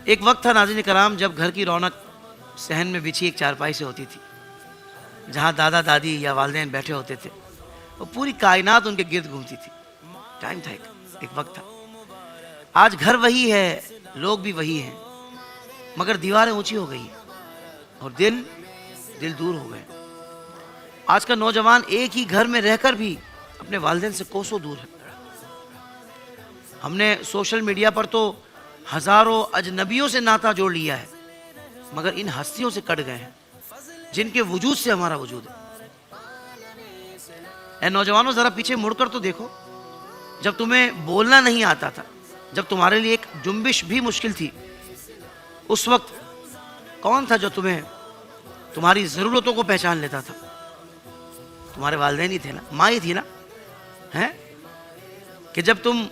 ایک وقت تھا ناظرین کرام جب گھر کی رونق صحن میں بچھی ایک چارپائی سے ہوتی تھی، جہاں دادا دادی یا والدین بیٹھے ہوتے تھے، وہ پوری کائنات ان کے گرد گھومتی تھی۔ ٹائم تھا، ایک وقت تھا۔ آج گھر وہی ہے، لوگ بھی وہی ہیں، مگر دیواریں اونچی ہو گئی ہیں اور دل دور ہو گئے۔ آج کا نوجوان ایک ہی گھر میں رہ کر بھی اپنے والدین سے کوسوں دور ہے۔ ہم نے سوشل میڈیا پر تو ہزاروں اجنبیوں سے ناطہ جوڑ لیا ہے، مگر ان ہستیوں سے کٹ گئے ہیں جن کے وجود سے ہمارا وجود ہے۔ اے نوجوانوں، ذرا پیچھے مڑ کر تو دیکھو، جب تمہیں بولنا نہیں آتا تھا، جب تمہارے لیے ایک جنبش بھی مشکل تھی، اس وقت کون تھا جو تمہاری ضرورتوں کو پہچان لیتا تھا؟ تمہارے والدین ہی تھے نا، ماں ہی تھی نا، ہیں کہ جب تم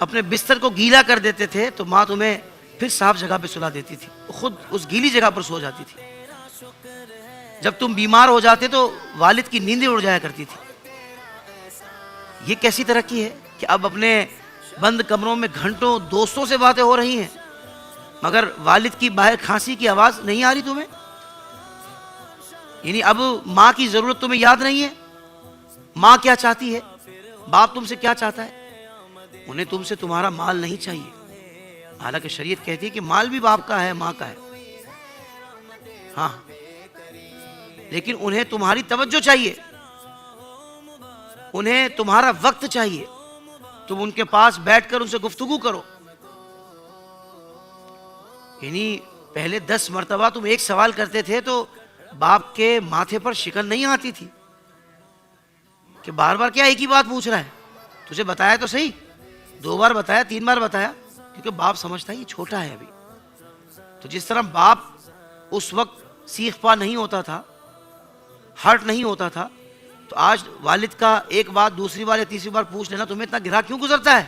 اپنے بستر کو گیلا کر دیتے تھے تو ماں تمہیں پھر صاف جگہ پہ سلا دیتی تھی، خود اس گیلی جگہ پر سو جاتی تھی۔ جب تم بیمار ہو جاتے تو والد کی نیندیں اڑ جایا کرتی تھی۔ یہ کیسی ترقی ہے کہ اب اپنے بند کمروں میں گھنٹوں دوستوں سے باتیں ہو رہی ہیں، مگر والد کی باہر کھانسی کی آواز نہیں آ رہی تمہیں؟ یعنی اب ماں کی ضرورت تمہیں یاد نہیں ہے؟ ماں کیا چاہتی ہے، باپ تم سے کیا چاہتا ہے؟ انہیں تم سے تمہارا مال نہیں چاہیے، حالانکہ شریعت کہتی ہے کہ مال بھی باپ کا ہے، ماں کا ہے، ہاں، لیکن انہیں تمہاری توجہ چاہیے، انہیں تمہارا وقت چاہیے، تم ان کے پاس بیٹھ کر ان سے گفتگو کرو۔ یعنی پہلے 10 مرتبہ تم ایک سوال کرتے تھے تو باپ کے ماتھے پر شکن نہیں آتی تھی کہ بار بار کیا ایک ہی بات پوچھ رہا ہے، تجھے بتایا تو صحیح، 2 بار بتایا، 3 بار بتایا، کیونکہ باپ سمجھتا ہے یہ چھوٹا ہے ابھی۔ تو جس طرح باپ اس وقت سیخ پا نہیں ہوتا تھا، ہرٹ نہیں ہوتا تھا، تو آج والد کا ایک بات دوسری بار یا تیسری بار پوچھ لینا تمہیں اتنا گرا کیوں گزرتا ہے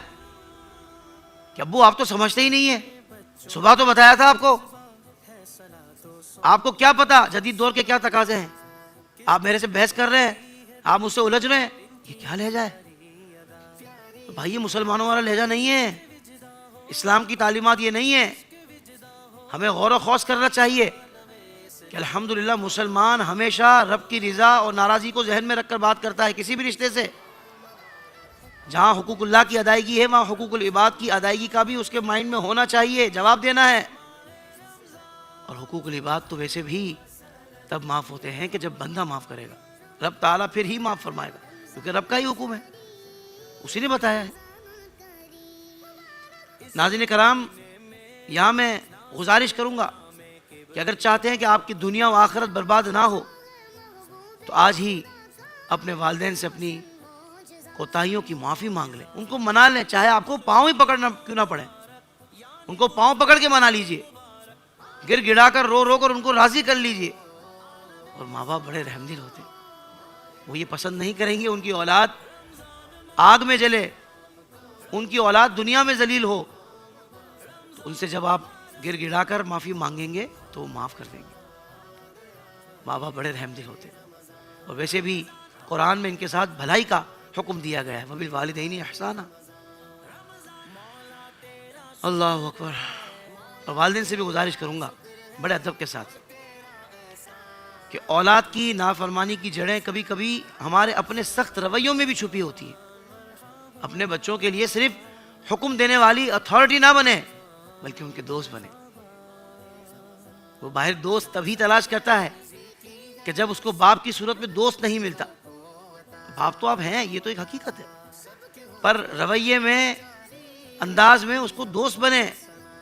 کہ ابو آپ تو سمجھتے ہی نہیں ہیں، صبح تو بتایا تھا آپ کو کیا پتا جدید دور کے کیا تقاضے ہیں، آپ میرے سے بحث کر رہے ہیں، آپ مجھ سے الجھ رہے ہیں، یہ کیا لہجہ ہے؟ بھائی یہ مسلمانوں والا لہجہ نہیں ہے، اسلام کی تعلیمات یہ نہیں ہے۔ ہمیں غور و خوض کرنا چاہیے کہ الحمدللہ مسلمان ہمیشہ رب کی رضا اور ناراضی کو ذہن میں رکھ کر بات کرتا ہے کسی بھی رشتے سے۔ جہاں حقوق اللہ کی ادائیگی ہے وہاں حقوق العباد کی ادائیگی کا بھی اس کے مائنڈ میں ہونا چاہیے، جواب دینا ہے۔ اور حقوق العباد تو ویسے بھی تب معاف ہوتے ہیں کہ جب بندہ معاف کرے گا، رب تعالیٰ پھر ہی معاف فرمائے گا، کیونکہ رب کا ہی حکم ہے، اسی نے بتایا ہے۔ ناظرین کرام، یہاں میں گزارش کروں گا کہ اگر چاہتے ہیں کہ آپ کی دنیا و آخرت برباد نہ ہو تو آج ہی اپنے والدین سے اپنی کوتاہیوں کی معافی مانگ لیں، ان کو منا لیں، چاہے آپ کو پاؤں ہی پکڑنا کیوں نہ پڑے، ان کو پاؤں پکڑ کے منا لیجئے، گر گڑا کر رو کر ان کو راضی کر لیجئے۔ اور ماں باپ بڑے رحم دل ہوتے، وہ یہ پسند نہیں کریں گے ان کی اولاد آگ میں جلے، ان کی اولاد دنیا میں ذلیل ہو، تو ان سے جب آپ گر گڑا کر معافی مانگیں گے تو وہ معاف کر دیں گے۔ ماں باپ بڑے رحم دل ہوتے، اور ویسے بھی قرآن میں ان کے ساتھ بھلائی کا حکم دیا گیا ہے، وَبِالْوَالِدَيْنِ احسانا۔ اللہ اکبر۔ اور والدین سے بھی گزارش کروں گا بڑے ادب کے ساتھ کہ اولاد کی نافرمانی کی جڑیں کبھی کبھی ہمارے اپنے سخت رویوں میں بھی چھپی ہوتی ہیں۔ اپنے بچوں کے لیے صرف حکم دینے والی اتھارٹی نہ بنے بلکہ ان کے دوست بنے۔ وہ باہر دوست تبھی تلاش کرتا ہے کہ جب اس کو باپ کی صورت میں دوست نہیں ملتا۔ باپ تو آپ ہیں، یہ تو ایک حقیقت ہے، پر رویے میں، انداز میں اس کو دوست بنے،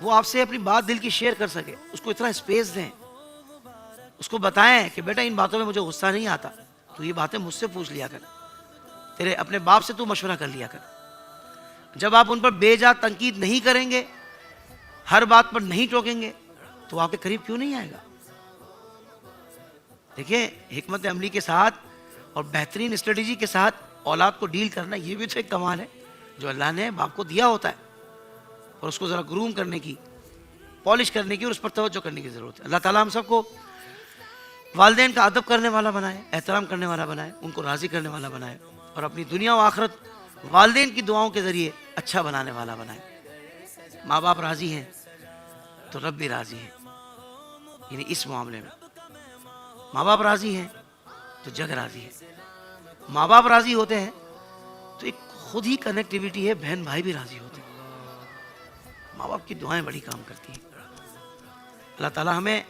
وہ آپ سے اپنی بات دل کی شیئر کر سکے، اس کو اتنا اسپیس دیں، اس کو بتائیں کہ بیٹا ان باتوں میں مجھے غصہ نہیں آتا، تو یہ باتیں مجھ سے پوچھ لیا کر، تیرے اپنے باپ سے تو مشورہ کر لیا کر۔ جب آپ ان پر بے جا تنقید نہیں کریں گے، ہر بات پر نہیں ٹوکیں گے، تو آپ کے قریب کیوں نہیں آئے گا؟ دیکھیں، حکمت عملی کے ساتھ اور بہترین اسٹریٹجی کے ساتھ اولاد کو ڈیل کرنا، یہ بھی تو ایک کمال ہے جو اللہ نے باپ کو دیا ہوتا ہے، اور اس کو ذرا گروم کرنے کی، پالش کرنے کی اور اس پر توجہ کرنے کی ضرورت ہے۔ اللہ تعالیٰ ہم سب کو والدین کا ادب کرنے والا بنائے، احترام کرنے والا بنائے، ان کو راضی کرنے والا بنائے، اور اپنی دنیا و آخرت والدین کی دعاؤں کے ذریعے اچھا بنانے والا بنائے۔ ماں باپ راضی ہیں، تو رب بھی راضی ہے. یعنی اس معاملے میں ماں باپ راضی ہیں تو جگ راضی ہے. ماں باپ راضی ہوتے ہیں تو ایک خود ہی کنیکٹیویٹی ہے, بہن بھائی بھی راضی ہوتے ہیں. ماں باپ کی دعائیں بڑی کام کرتی ہیں. اللہ تعالیٰ ہمیں,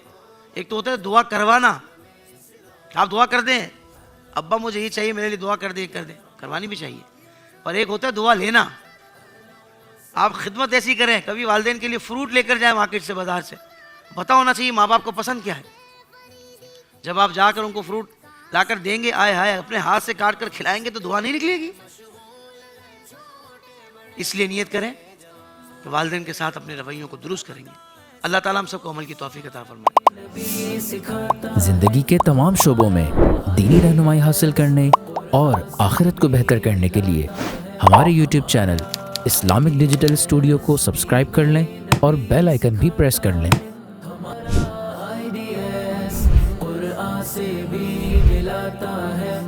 ایک تو ہوتا ہے دعا کروانا, آپ دعا کر دیں ابا مجھے یہ چاہیے میرے لیے دعا کر دیں, کروانی بھی چاہیے. اور ایک ہوتا ہے دعا لینا. آپ خدمت ایسی کریں, کبھی والدین کے لیے فروٹ لے کر جائیں مارکیٹ سے, بازار سے, پتہ ہونا چاہیے ماں باپ کو پسند کیا ہے. جب آپ جا کر ان کو فروٹ لا کر دیں گے, آئے ہائے اپنے ہاتھ سے کاٹ کر کھلائیں گے تو دعا نہیں نکلے گی. اس لیے نیت کریں کہ والدین کے ساتھ اپنے رویوں کو درست کریں گے. اللہ تعالیٰ ہم سب کو عمل کی توفیق عطا فرمائے. زندگی کے تمام شعبوں میں دینی رہنمائی حاصل کرنے اور آخرت کو بہتر کرنے کے لیے ہمارے YouTube channel Islamic digital studio کو سبسکرائب کر لیں اور بیل آئیکن بھی پریس کر لیں. قرآن سے بھی ملاتا ہے